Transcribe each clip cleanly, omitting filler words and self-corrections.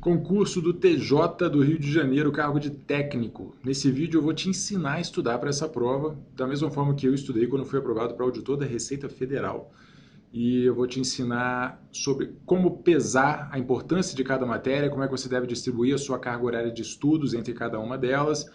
Concurso do TJ do Rio de Janeiro, cargo de técnico. Nesse vídeo eu vou te ensinar a estudar para essa prova, da mesma forma que eu estudei quando fui aprovado para auditor da Receita Federal. E eu vou te ensinar sobre como pesar a importância de cada matéria, como é que você deve distribuir a sua carga horária de estudos entre cada uma delas,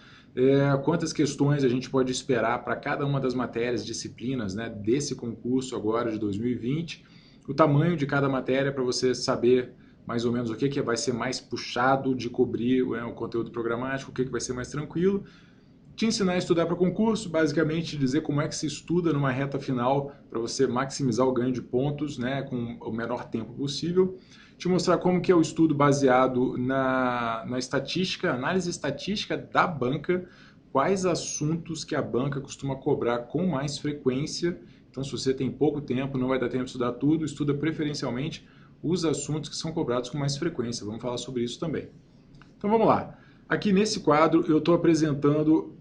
quantas questões a gente pode esperar para cada uma das matérias, disciplinas, né, desse concurso agora de 2020, o tamanho de cada matéria para você saber mais ou menos o que vai ser mais puxado de cobrir, o conteúdo programático, o que vai ser mais tranquilo. Te ensinar a estudar para concurso, basicamente dizer como é que se estuda numa reta final para você maximizar o ganho de pontos, né, com o menor tempo possível. Te mostrar como que é o estudo baseado na estatística, análise estatística da banca, quais assuntos que a banca costuma cobrar com mais frequência. Então, se você tem pouco tempo, não vai dar tempo de estudar tudo, estuda preferencialmente os assuntos que são cobrados com mais frequência. Vamos falar sobre isso também. Então vamos lá. Aqui nesse quadro eu estou apresentando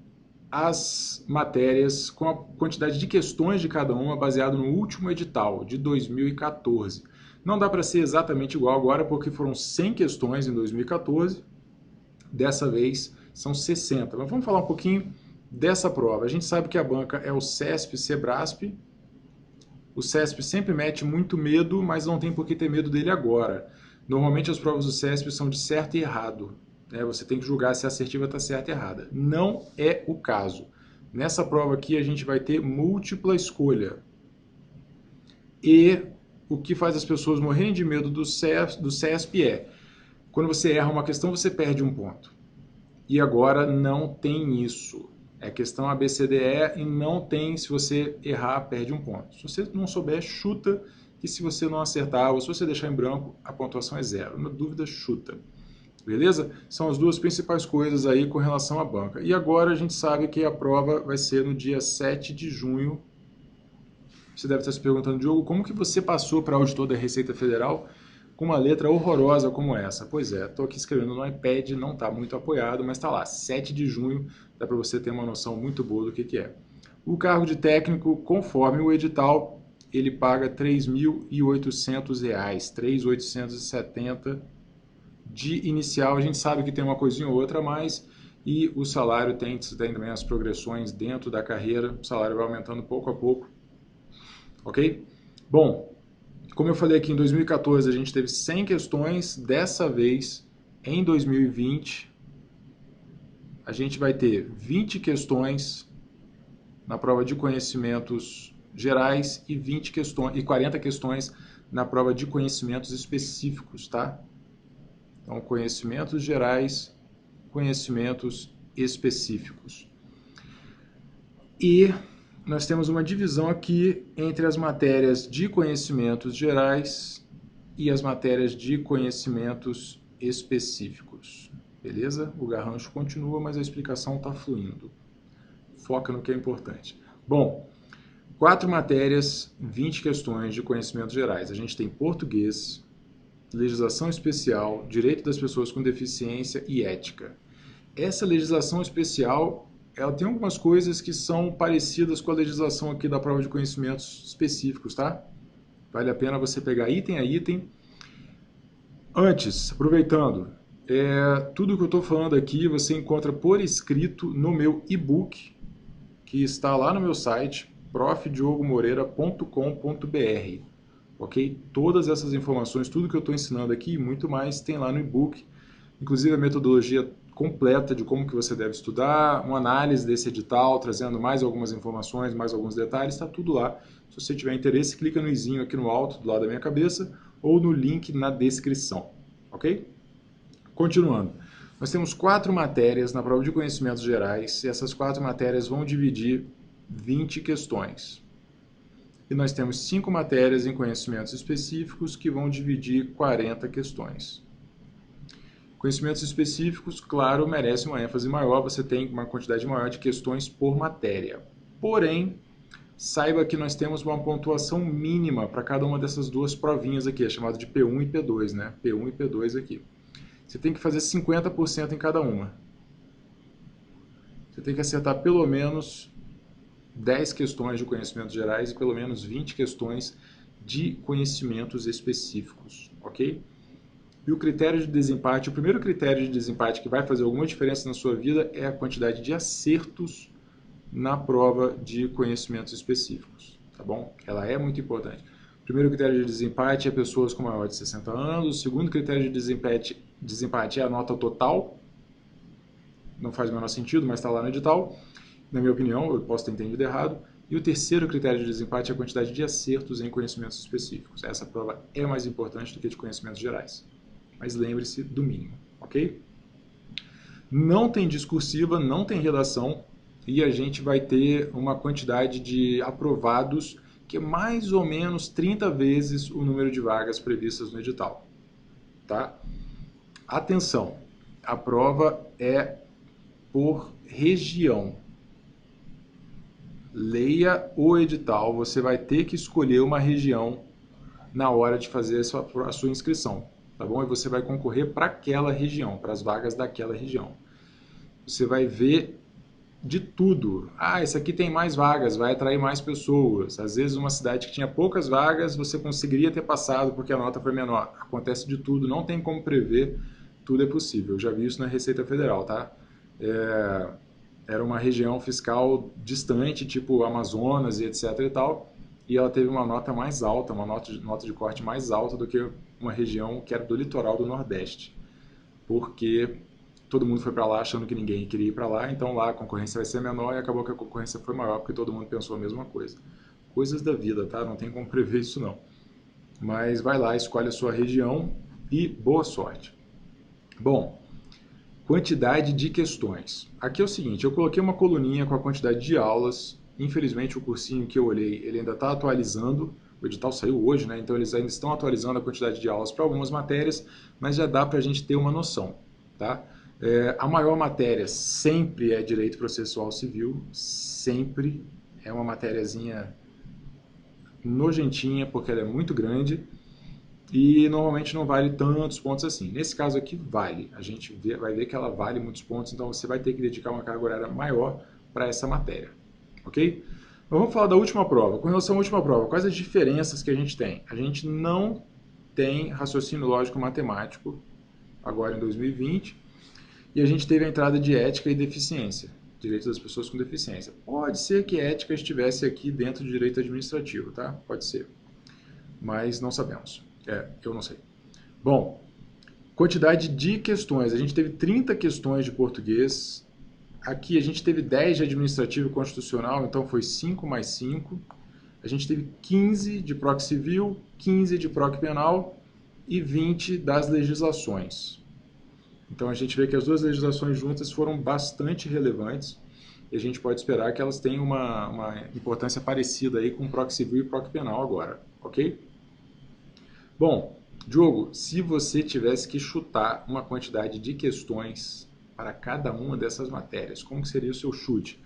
as matérias com a quantidade de questões de cada uma baseado no último edital de 2014. Não dá para ser exatamente igual agora porque foram 100 questões em 2014, dessa vez são 60. Mas vamos falar um pouquinho dessa prova. A gente sabe que a banca é o CESP, Sebrasp. O CESP sempre mete muito medo, mas não tem por que ter medo dele agora. Normalmente as provas do CESP são de certo e errado. Você tem que julgar se a assertiva está certa ou errada. Não é o caso. Nessa prova aqui a gente vai ter múltipla escolha. E o que faz as pessoas morrerem de medo do CESP é, quando você erra uma questão, você perde um ponto. E agora não tem isso. É questão ABCDE e não tem, se você errar, perde um ponto. Se você não souber, chuta, que se você não acertar ou se você deixar em branco, a pontuação é zero. Na dúvida, chuta. Beleza? São as duas principais coisas aí com relação à banca. E agora a gente sabe que a prova vai ser no dia 7 de junho. Você deve estar se perguntando, Diogo, como que você passou para auditor da Receita Federal com uma letra horrorosa como essa? Pois é, estou aqui escrevendo no iPad, não está muito apoiado, mas está lá, 7 de junho, dá para você ter uma noção muito boa do que é. O cargo de técnico, conforme o edital, ele paga R$ 3.800, R$ 3.870 de inicial. A gente sabe que tem uma coisinha ou outra a mais, e o salário tem também as progressões dentro da carreira, o salário vai aumentando pouco a pouco, ok? Bom, como eu falei aqui, em 2014 a gente teve 100 questões, dessa vez, em 2020, a gente vai ter 20 questões na prova de conhecimentos gerais e 40 questões na prova de conhecimentos específicos, tá? Então, conhecimentos gerais, conhecimentos específicos. E nós temos uma divisão aqui entre as matérias de conhecimentos gerais e as matérias de conhecimentos específicos. Beleza? O garrancho continua, mas a explicação está fluindo. Foca no que é importante. Bom, 4 matérias, 20 questões de conhecimentos gerais. A gente tem português, legislação especial, direito das pessoas com deficiência e ética. Essa legislação especial, ela tem algumas coisas que são parecidas com a legislação aqui da prova de conhecimentos específicos, tá? Vale a pena você pegar item a item. Antes, aproveitando, tudo que eu estou falando aqui você encontra por escrito no meu e-book, que está lá no meu site, profdiogomoreira.com.br. Ok? Todas essas informações, tudo que eu estou ensinando aqui e muito mais tem lá no e-book, inclusive a metodologia completa de como que você deve estudar, uma análise desse edital, trazendo mais algumas informações, mais alguns detalhes, está tudo lá. Se você tiver interesse, clica no izinho aqui no alto, do lado da minha cabeça, ou no link na descrição, ok? Continuando, nós temos 4 matérias na prova de conhecimentos gerais, e essas 4 matérias vão dividir 20 questões. E nós temos 5 matérias em conhecimentos específicos que vão dividir 40 questões. Conhecimentos específicos, claro, merece uma ênfase maior, você tem uma quantidade maior de questões por matéria. Porém, saiba que nós temos uma pontuação mínima para cada uma dessas duas provinhas aqui, é chamado de P1 e P2, né? P1 e P2 aqui. Você tem que fazer 50% em cada uma. Você tem que acertar pelo menos 10 questões de conhecimentos gerais e pelo menos 20 questões de conhecimentos específicos, ok? E o critério de desempate, o primeiro critério de desempate que vai fazer alguma diferença na sua vida é a quantidade de acertos na prova de conhecimentos específicos, tá bom? Ela é muito importante. O primeiro critério de desempate é pessoas com maior de 60 anos. O segundo critério de desempate é a nota total. Não faz o menor sentido, mas está lá no edital. Na minha opinião, eu posso ter entendido errado. E o terceiro critério de desempate é a quantidade de acertos em conhecimentos específicos. Essa prova é mais importante do que de conhecimentos gerais. Mas lembre-se do mínimo, ok? Não tem discursiva, não tem redação, e a gente vai ter uma quantidade de aprovados que é mais ou menos 30 vezes o número de vagas previstas no edital. Tá? Atenção, a prova é por região. Leia o edital, você vai ter que escolher uma região na hora de fazer a sua inscrição, tá bom? E você vai concorrer para aquela região, para as vagas daquela região. Você vai ver de tudo. Ah, esse aqui tem mais vagas, vai atrair mais pessoas. Às vezes uma cidade que tinha poucas vagas, você conseguiria ter passado porque a nota foi menor. Acontece de tudo, não tem como prever, tudo é possível. Eu já vi isso na Receita Federal, tá? Era uma região fiscal distante, tipo Amazonas e etc e tal, e ela teve uma nota mais alta, uma nota de corte mais alta do que uma região que era do litoral do Nordeste, porque todo mundo foi para lá achando que ninguém queria ir para lá, então lá a concorrência vai ser menor e acabou que a concorrência foi maior porque todo mundo pensou a mesma coisa. Coisas da vida, tá? Não tem como prever isso não. Mas vai lá, escolhe a sua região e boa sorte. Bom, quantidade de questões. Aqui é o seguinte, eu coloquei uma coluninha com a quantidade de aulas. Infelizmente o cursinho que eu olhei, ele ainda está atualizando. O edital saiu hoje, né? Então eles ainda estão atualizando a quantidade de aulas para algumas matérias, mas já dá para a gente ter uma noção, tá? A maior matéria sempre é Direito Processual Civil, sempre é uma matériazinha nojentinha, porque ela é muito grande e normalmente não vale tantos pontos assim. Nesse caso aqui vale, a gente vai ver que ela vale muitos pontos, então você vai ter que dedicar uma carga horária maior para essa matéria, ok? Mas vamos falar da última prova. Com relação à última prova, quais as diferenças que a gente tem? A gente não tem raciocínio lógico matemático agora em 2020, e a gente teve a entrada de ética e deficiência, direitos das pessoas com deficiência. Pode ser que ética estivesse aqui dentro do direito administrativo, tá? Pode ser, mas não sabemos. Eu não sei. Bom, quantidade de questões. A gente teve 30 questões de português. Aqui a gente teve 10 de administrativo e constitucional, então foi 5 mais 5. A gente teve 15 de proc civil, 15 de proc penal e 20 das legislações. Então a gente vê que as duas legislações juntas foram bastante relevantes e a gente pode esperar que elas tenham uma importância parecida aí com proc civil e proc penal agora, ok? Bom, Diogo, se você tivesse que chutar uma quantidade de questões para cada uma dessas matérias, como seria o seu chute?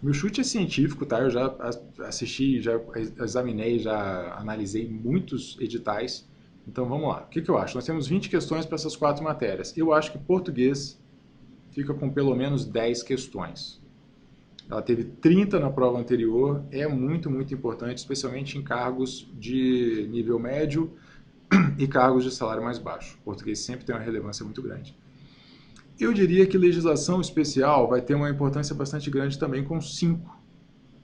O meu chute é científico, tá? Eu já assisti, já examinei, já analisei muitos editais. Então vamos lá. O que eu acho? Nós temos 20 questões para essas 4 matérias. Eu acho que português fica com pelo menos 10 questões. Ela teve 30 na prova anterior, é muito, muito importante, especialmente em cargos de nível médio e cargos de salário mais baixo. O português sempre tem uma relevância muito grande. Eu diria que legislação especial vai ter uma importância bastante grande também, com 5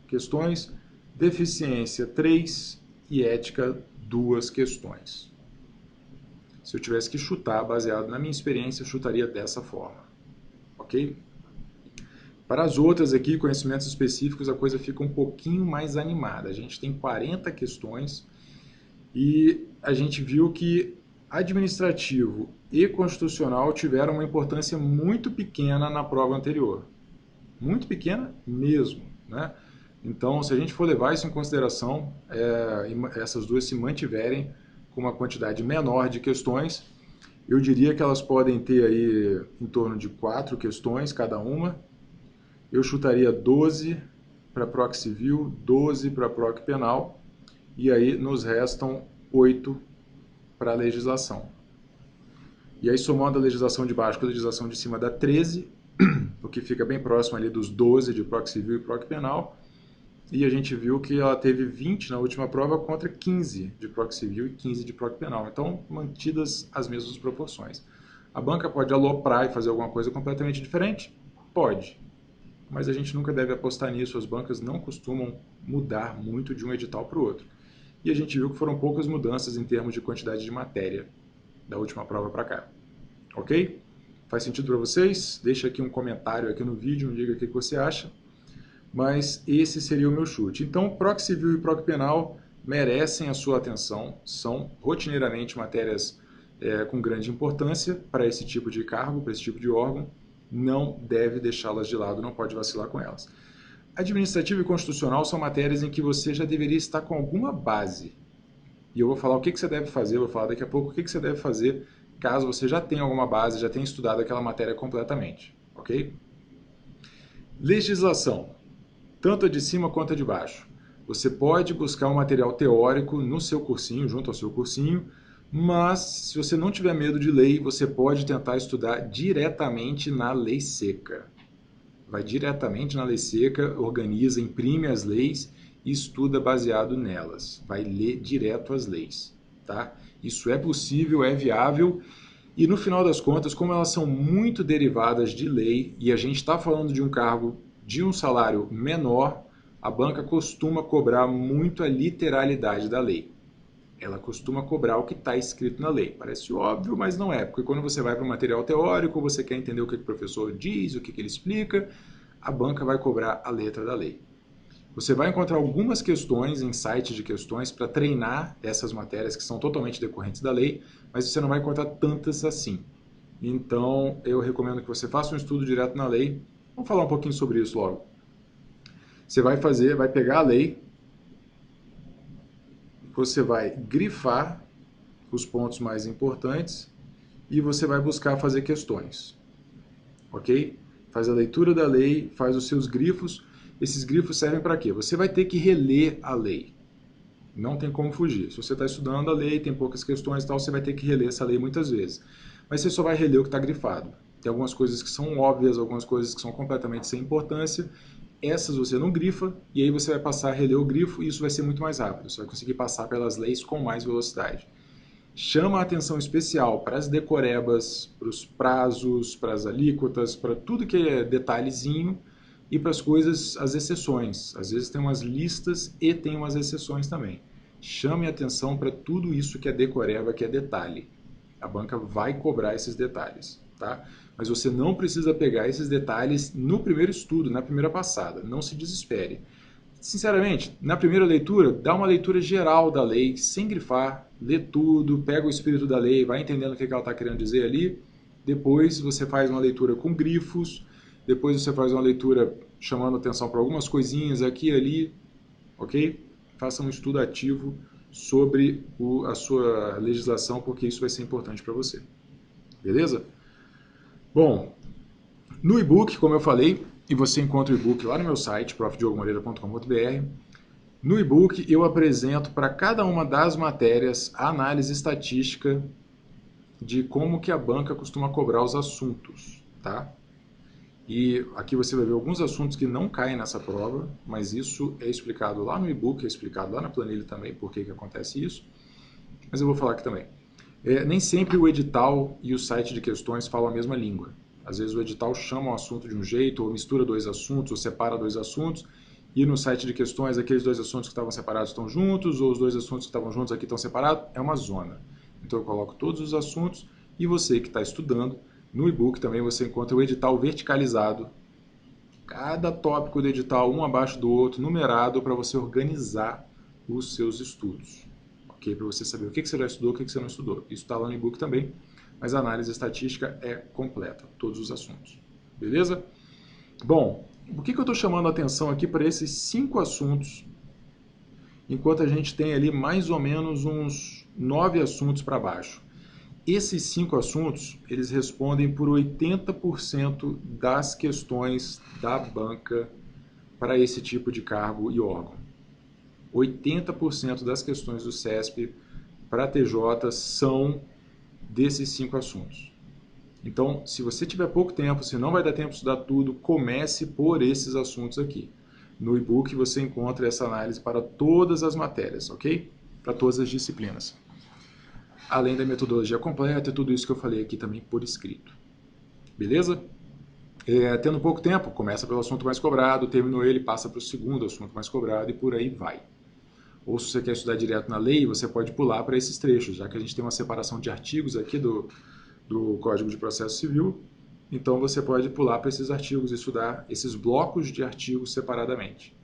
questões, deficiência 3 e ética 2 questões. Se eu tivesse que chutar, baseado na minha experiência, eu chutaria dessa forma, ok? Para as outras aqui, conhecimentos específicos, a coisa fica um pouquinho mais animada. A gente tem 40 questões e a gente viu que administrativo e constitucional tiveram uma importância muito pequena na prova anterior. Muito pequena mesmo, né? Então, se a gente for levar isso em consideração, essas duas se mantiverem com uma quantidade menor de questões, eu diria que elas podem ter aí em torno de 4 questões cada uma. Eu chutaria 12 para proc civil, 12 para proc penal, e aí nos restam 8 para a legislação. E aí, somando a legislação de baixo com a legislação de cima, dá 13, o que fica bem próximo ali dos 12 de proc civil e proc penal. e a gente viu que ela teve 20 na última prova contra 15 de Proc Civil e 15 de Proc Penal. Então, mantidas as mesmas proporções. A banca pode aloprar e fazer alguma coisa completamente diferente? Pode, mas a gente nunca deve apostar nisso. As bancas não costumam mudar muito de um edital para o outro. E a gente viu que foram poucas mudanças em termos de quantidade de matéria da última prova para cá. Ok? Faz sentido para vocês? Deixa aqui um comentário aqui no vídeo, me diga o que você acha. Mas esse seria o meu chute. Então, Proc Civil e Proc Penal merecem a sua atenção, são rotineiramente matérias com grande importância para esse tipo de cargo, para esse tipo de órgão. Não deve deixá-las de lado, não pode vacilar com elas. Administrativo e constitucional são matérias em que você já deveria estar com alguma base. E eu vou falar o que você deve fazer, eu vou falar daqui a pouco o que você deve fazer caso você já tenha alguma base, já tenha estudado aquela matéria completamente, ok? Legislação, tanto a de cima quanto a de baixo. Você pode buscar um material teórico no seu cursinho, junto ao seu cursinho, mas se você não tiver medo de lei, você pode tentar estudar diretamente na lei seca. Vai diretamente na lei seca, organiza, imprime as leis e estuda baseado nelas. Vai ler direto as leis, tá? Isso é possível, é viável e no final das contas, como elas são muito derivadas de lei e a gente está falando de um cargo de um salário menor, a banca costuma cobrar muito a literalidade da lei. Ela costuma cobrar o que está escrito na lei. Parece óbvio, mas não é, porque quando você vai para o material teórico, você quer entender o que o professor diz, o que ele explica, a banca vai cobrar a letra da lei. Você vai encontrar algumas questões em sites de questões para treinar essas matérias que são totalmente decorrentes da lei, mas você não vai encontrar tantas assim. Então, eu recomendo que você faça um estudo direto na lei. Vamos falar um pouquinho sobre isso logo. Você vai pegar a lei, você vai grifar os pontos mais importantes e você vai buscar fazer questões, ok? Faz a leitura da lei, faz os seus grifos. Esses grifos servem para quê? Você vai ter que reler a lei. Não tem como fugir. Se você está estudando a lei, tem poucas questões e tal, você vai ter que reler essa lei muitas vezes. Mas você só vai reler o que está grifado. Tem algumas coisas que são óbvias, algumas coisas que são completamente sem importância. Essas você não grifa, e aí você vai passar a reler o grifo, e isso vai ser muito mais rápido. Você vai conseguir passar pelas leis com mais velocidade. Chama a atenção especial para as decorebas, para os prazos, para as alíquotas, para tudo que é detalhezinho, e para as coisas, as exceções. Às vezes tem umas listas e tem umas exceções também. Chame a atenção para tudo isso que é decoreba, que é detalhe. A banca vai cobrar esses detalhes, tá? Mas você não precisa pegar esses detalhes no primeiro estudo, na primeira passada. Não se desespere. Sinceramente, na primeira leitura, dá uma leitura geral da lei, sem grifar, lê tudo, pega o espírito da lei, vai entendendo o que ela está querendo dizer ali. Depois você faz uma leitura com grifos, depois você faz uma leitura chamando atenção para algumas coisinhas aqui e ali, ok? Faça um estudo ativo sobre a sua legislação, porque isso vai ser importante para você. Beleza? Bom, no e-book, como eu falei, e você encontra o e-book lá no meu site, profdiogomoreira.com.br, no e-book eu apresento para cada uma das matérias a análise estatística de como que a banca costuma cobrar os assuntos, tá? E aqui você vai ver alguns assuntos que não caem nessa prova, mas isso é explicado lá no e-book, é explicado lá na planilha também por que acontece isso, mas eu vou falar aqui também. Nem sempre o edital e o site de questões falam a mesma língua. Às vezes o edital chama um assunto de um jeito, ou mistura dois assuntos, ou separa dois assuntos, e no site de questões aqueles dois assuntos que estavam separados estão juntos, ou os dois assuntos que estavam juntos aqui estão separados, é uma zona. Então eu coloco todos os assuntos, e você que está estudando, no e-book também você encontra o edital verticalizado, cada tópico do edital um abaixo do outro, numerado, para você organizar os seus estudos. Ok? Para você saber o que você já estudou, o que você não estudou. Isso está lá no e-book também, mas a análise estatística é completa, todos os assuntos. Beleza? Bom, por que eu estou chamando a atenção aqui para esses 5 assuntos, enquanto a gente tem ali mais ou menos uns 9 assuntos para baixo? Esses 5 assuntos, eles respondem por 80% das questões da banca para esse tipo de cargo e órgão. 80% das questões do CESP para TJ são desses 5 assuntos. Então, se você tiver pouco tempo, se não vai dar tempo de estudar tudo, comece por esses assuntos aqui. No e-book você encontra essa análise para todas as matérias, ok? Para todas as disciplinas. Além da metodologia completa e tudo isso que eu falei aqui também por escrito. Beleza? Tendo pouco tempo, começa pelo assunto mais cobrado, terminou ele, passa para o segundo assunto mais cobrado e por aí vai. Ou se você quer estudar direto na lei, você pode pular para esses trechos, já que a gente tem uma separação de artigos aqui do Código de Processo Civil, então você pode pular para esses artigos e estudar esses blocos de artigos separadamente.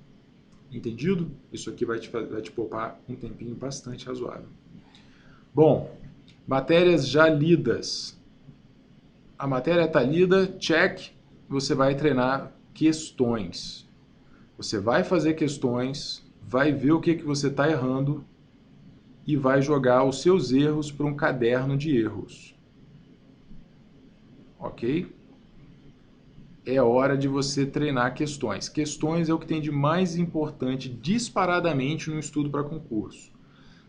Entendido? Isso aqui vai te poupar um tempinho bastante razoável. Bom, matérias já lidas. A matéria está lida, check, você vai treinar questões. Você vai fazer questões, vai ver o que você está errando e vai jogar os seus erros para um caderno de erros. Ok? É hora de você treinar questões. Questões é o que tem de mais importante disparadamente no estudo para concurso.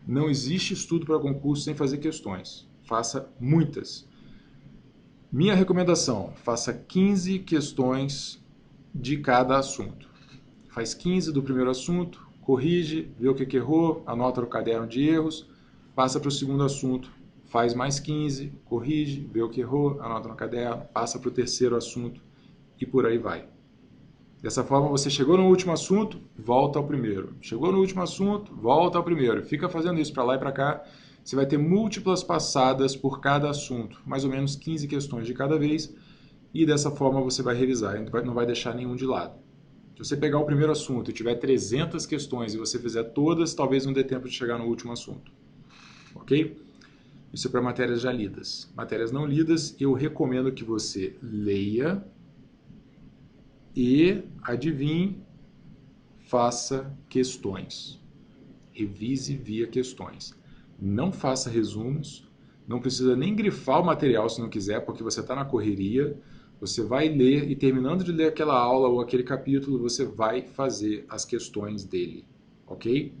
Não existe estudo para concurso sem fazer questões. Faça muitas. Minha recomendação, faça 15 questões de cada assunto. Faz 15 do primeiro assunto, corrige, vê o que errou, anota no caderno de erros, passa para o segundo assunto, faz mais 15, corrige, vê o que errou, anota no caderno, passa para o terceiro assunto e por aí vai. Dessa forma, você chegou no último assunto, volta ao primeiro. Chegou no último assunto, volta ao primeiro. Fica fazendo isso para lá e para cá. Você vai ter múltiplas passadas por cada assunto, mais ou menos 15 questões de cada vez, e dessa forma você vai revisar, não vai deixar nenhum de lado. Se você pegar o primeiro assunto e tiver 300 questões e você fizer todas, talvez não dê tempo de chegar no último assunto. Ok? Isso é para matérias já lidas. Matérias não lidas, eu recomendo que você leia e, adivinhe, faça questões. Revise via questões. Não faça resumos, não precisa nem grifar o material se não quiser, porque você está na correria, você vai ler e terminando de ler aquela aula ou aquele capítulo, você vai fazer as questões dele, ok?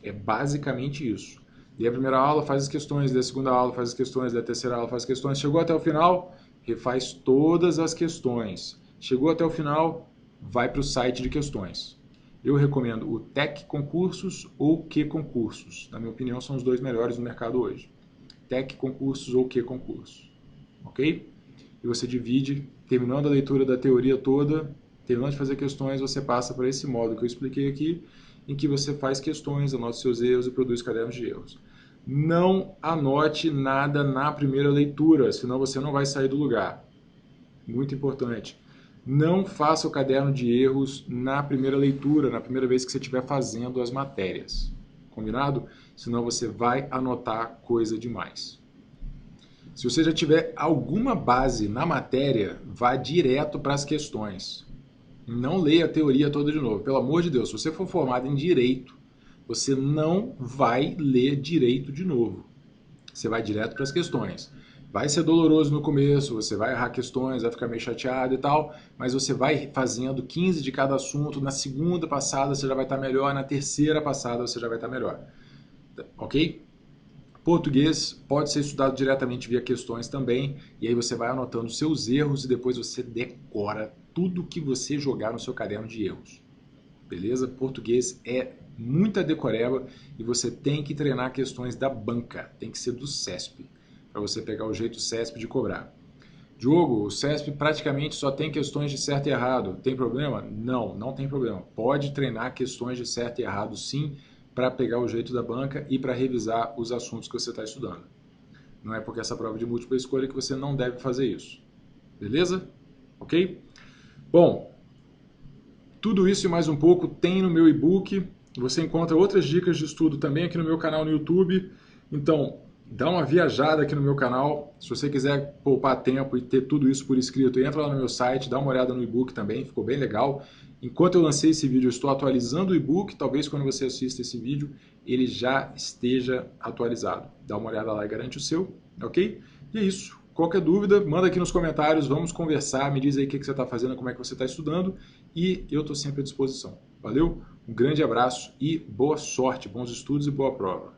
É basicamente isso. Lê a primeira aula, faz as questões, lê a segunda aula, faz as questões, lê a terceira aula, faz as questões. Chegou até o final, refaz todas as questões. Chegou até o final, vai para o site de questões. Eu recomendo o Tec Concursos ou o Q Concursos. Na minha opinião, são os dois melhores no mercado hoje. Tec Concursos ou Q Concursos. Ok? E você divide, terminando a leitura da teoria toda, terminando de fazer questões, você passa para esse modo que eu expliquei aqui, em que você faz questões, anota seus erros e produz cadernos de erros. Não anote nada na primeira leitura, senão você não vai sair do lugar. Muito importante. Não faça o caderno de erros na primeira leitura, na primeira vez que você estiver fazendo as matérias. Combinado? Senão você vai anotar coisa demais. Se você já tiver alguma base na matéria, vá direto para as questões. Não leia a teoria toda de novo. Pelo amor de Deus, se você for formado em direito, você não vai ler direito de novo. Você vai direto para as questões. Vai ser doloroso no começo, você vai errar questões, vai ficar meio chateado e tal, mas você vai fazendo 15 de cada assunto, na segunda passada você já vai estar melhor, na terceira passada você já vai estar melhor. Ok? Português pode ser estudado diretamente via questões também, e aí você vai anotando seus erros e depois você decora tudo que você jogar no seu caderno de erros. Beleza? Português é muita decoreba e você tem que treinar questões da banca, tem que ser do CESP, para você pegar o jeito CESP de cobrar. Diogo, o CESP praticamente só tem questões de certo e errado. Tem problema? Não, não tem problema. Pode treinar questões de certo e errado sim, para pegar o jeito da banca e para revisar os assuntos que você está estudando. Não é porque essa prova de múltipla escolha que você não deve fazer isso. Beleza? Ok? Bom, tudo isso e mais um pouco tem no meu e-book. Você encontra outras dicas de estudo também aqui no meu canal no YouTube. Então, dá uma viajada aqui no meu canal. Se você quiser poupar tempo e ter tudo isso por escrito, entra lá no meu site, dá uma olhada no e-book também, ficou bem legal. Enquanto eu lancei esse vídeo, eu estou atualizando o e-book. Talvez quando você assista esse vídeo, ele já esteja atualizado. Dá uma olhada lá e garante o seu, ok? E é isso. Qualquer dúvida, manda aqui nos comentários, vamos conversar, me diz aí o que você está fazendo, como é que você está estudando e eu estou sempre à disposição. Valeu? Um grande abraço e boa sorte, bons estudos e boa prova.